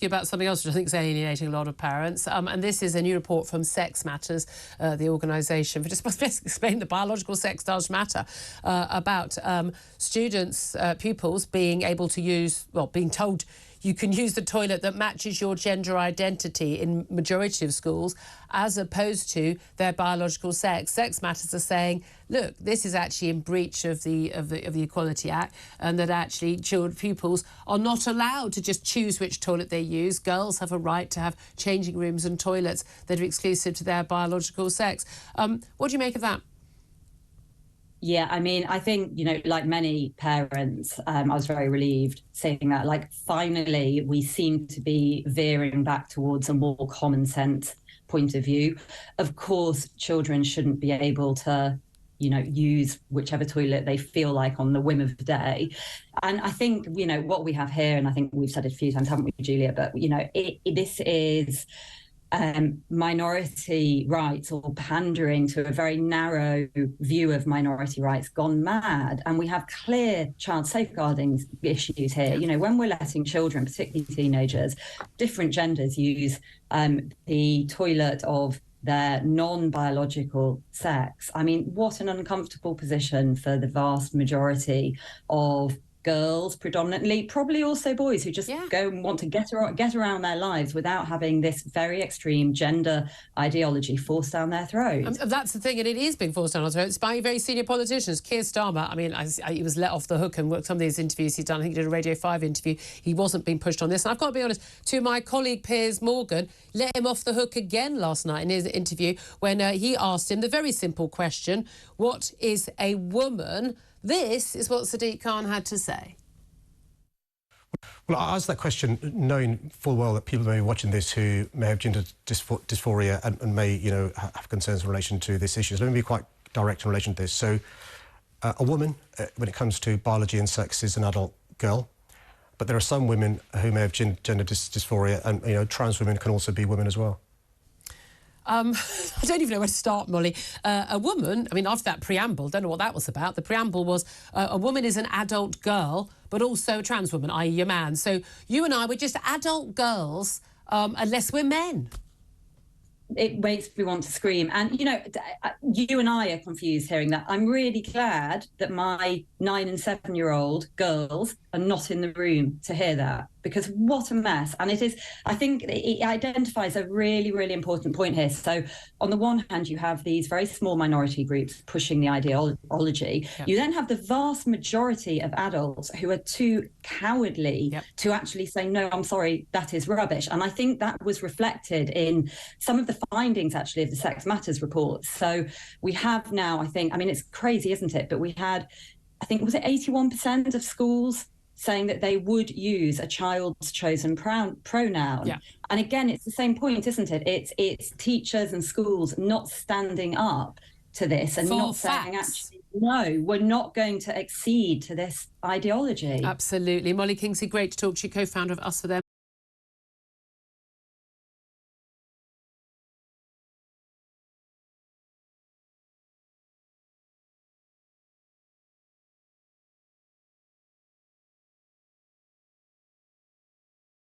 about something else which I think is alienating a lot of parents, and this is a new report from Sex Matters, the organisation for just explain the biological sex does matter, about students, pupils being able to use, well, being told you can use the toilet that matches your gender identity in majority of schools, as opposed to their biological sex. Sex Matters are saying, look, this is actually in breach of the Equality Act, and that actually pupils are not allowed to just choose which toilet they use. Girls have a right to have changing rooms and toilets that are exclusive to their biological sex. What do you make of that? Yeah, I mean, I think, you know, like many parents, I was very relieved seeing that, like, finally, we seem to be veering back towards a more common sense point of view. Of course, children shouldn't be able to, you know, use whichever toilet they feel like on the whim of the day. And I think, you know, what we have here, and I think we've said it a few times, haven't we, Julia? But, you know, this is minority rights, or pandering to a very narrow view of minority rights gone mad. And we have clear child safeguarding issues here. You know, when we're letting children, particularly teenagers, different genders, use the toilet of their non-biological sex, I mean, what an uncomfortable position for the vast majority of girls, predominantly, probably also boys, who just go and want to get around their lives without having this very extreme gender ideology forced down their throats. That's the thing, and it is being forced down our throats by very senior politicians. Keir Starmer, I mean, he was let off the hook, and some of these interviews he's done, I think he did a Radio 5 interview, he wasn't being pushed on this. And I've got to be honest, to my colleague Piers Morgan, let him off the hook again last night in his interview when he asked him the very simple question, what is a woman? This is what Sadiq Khan had to say. Well, I asked that question knowing full well that people may be watching this who may have gender dysphoria and may, you know, have concerns in relation to this issue. So let me be quite direct in relation to this. So a woman, when it comes to biology and sex, is an adult girl. But there are some women who may have gender dysphoria, and, you know, trans women can also be women as well. I don't even know where to start, Molly. A woman, I mean, after that preamble, don't know what that was about. The preamble was a woman is an adult girl, but also a trans woman, i.e. a man. So you and I, we're just adult girls unless we're men. It makes me want to scream. And, you know, you and I are confused hearing that. I'm really glad that my 9- and 7-year-old girls are not in the room to hear that, because what a mess. And it is, I think it identifies a really, really important point here. So on the one hand, you have these very small minority groups pushing the ideology. Yep. You then have the vast majority of adults who are too cowardly to actually say, no, I'm sorry, that is rubbish. And I think that was reflected in some of the findings, actually, of the Sex Matters report. So we have now, I think, I mean, it's crazy, isn't it? But we had, I think, was it 81% of schools saying that they would use a child's chosen pronoun. Yeah. And again, it's the same point, isn't it? It's teachers and schools not standing up to this and not saying, actually, no, we're not going to accede to this ideology. Absolutely. Molly Kingsley, great to talk to you, co-founder of UsForThem.